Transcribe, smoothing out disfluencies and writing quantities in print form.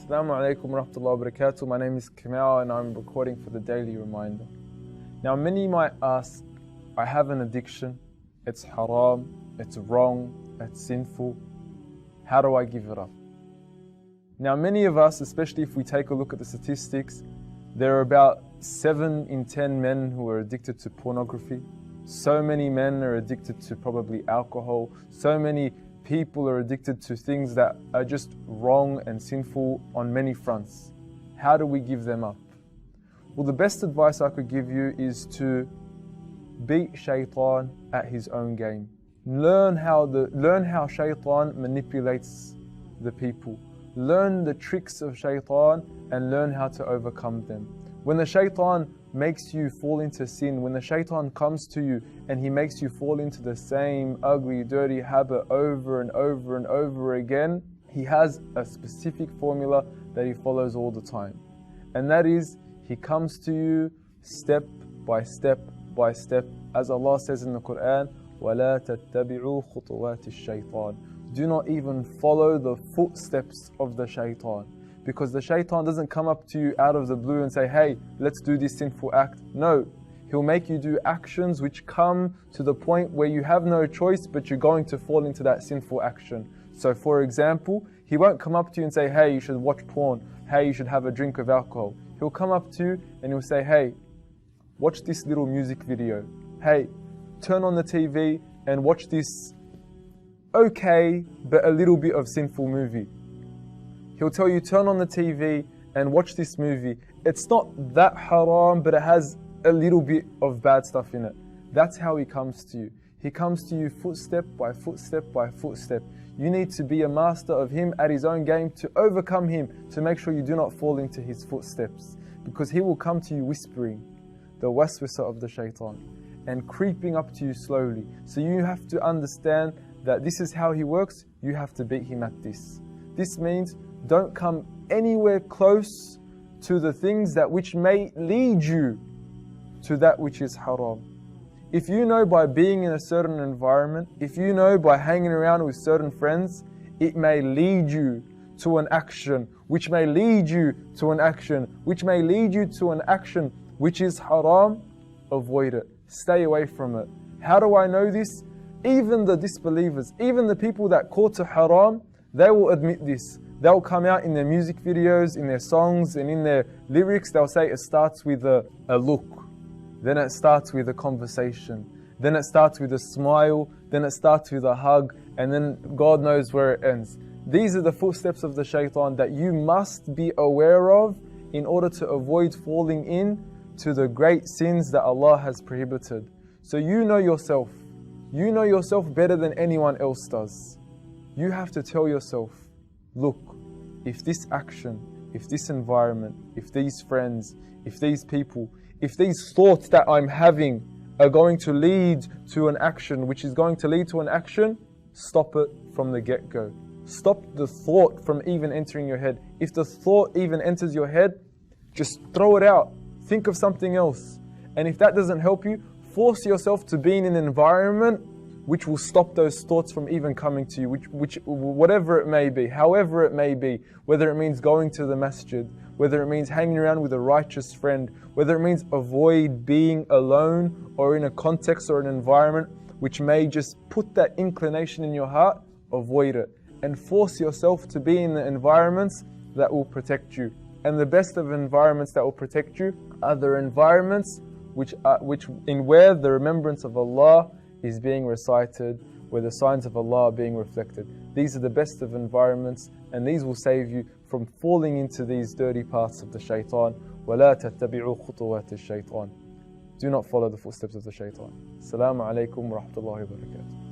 Assalamu alaikum wa rahmatullahi wa barakatuh. My name is Kamau and I'm recording for the daily reminder. Now many might ask, I have an addiction, it's haram, it's wrong, it's sinful. How do I give it up? Now many of us, especially if we take a look at the statistics, there are about 7 in 10 men who are addicted to pornography. So many men are addicted to probably alcohol. So many people are addicted to things that are just wrong and sinful on many fronts. How do we give them up? Well, the best advice I could give you is to beat Shaitan at his own game. Learn how Shaitan manipulates the people. Learn the tricks of Shaitan and learn how to overcome them. When the Shaitan makes you fall into sin, when the Shaitan comes to you and he makes you fall into the same ugly, dirty habit over and over and over again, he has a specific formula that he follows all the time. And that is, he comes to you step by step by step. As Allah says in the Quran, وَلَا تَتَّبِعوا خطوات الشيطان. Do not even follow the footsteps of the Shaitan. Because the Shaitan doesn't come up to you out of the blue and say, hey, let's do this sinful act. No, he'll make you do actions which come to the point where you have no choice, but you're going to fall into that sinful action. So for example, he won't come up to you and say, hey, you should watch porn. Hey, you should have a drink of alcohol. He'll come up to you and he'll say, hey, watch this little music video. Hey, turn on the TV and watch this okay, but a little bit of sinful movie. He'll tell you, turn on the TV and watch this movie. It's not that haram, but it has a little bit of bad stuff in it. That's how he comes to you. He comes to you footstep by footstep by footstep. You need to be a master of him at his own game to overcome him, to make sure you do not fall into his footsteps. Because he will come to you whispering, the waswasa of the Shaitan, and creeping up to you slowly. So you have to understand that this is how he works. You have to beat him at this. This means don't come anywhere close to the things that which may lead you to that which is haram. If you know by being in a certain environment, if you know by hanging around with certain friends, it may lead you to an action, which may lead you to an action, which may lead you to an action which is haram, avoid it. Stay away from it. How do I know this? Even the disbelievers, even the people that call to haram, they will admit this. They'll come out in their music videos, in their songs, and in their lyrics, they'll say it starts with a look. Then it starts with a conversation. Then it starts with a smile. Then it starts with a hug. And then God knows where it ends. These are the footsteps of the Shaitan that you must be aware of in order to avoid falling in to the great sins that Allah has prohibited. So you know yourself. You know yourself better than anyone else does. You have to tell yourself, look, if this action, if this environment, if these friends, if these people, if these thoughts that I'm having are going to lead to an action which is going to lead to an action, stop it from the get-go. Stop the thought from even entering your head. If the thought even enters your head, just throw it out. Think of something else. And if that doesn't help you, force yourself to be in an environment which will stop those thoughts from even coming to you, which whatever it may be, however it may be, whether it means going to the masjid, whether it means hanging around with a righteous friend, whether it means avoid being alone or in a context or an environment which may just put that inclination in your heart, avoid it. And force yourself to be in the environments that will protect you. And the best of environments that will protect you are the environments which where the remembrance of Allah is being recited, where the signs of Allah are being reflected. These are the best of environments, and these will save you from falling into these dirty paths of the Shaitan. وَلَا تَتَّبِعوا خطوات الشيطان. Do not follow the footsteps of the Shaitan. Assalamu alaikum wa rahmatullahi wa barakatuh.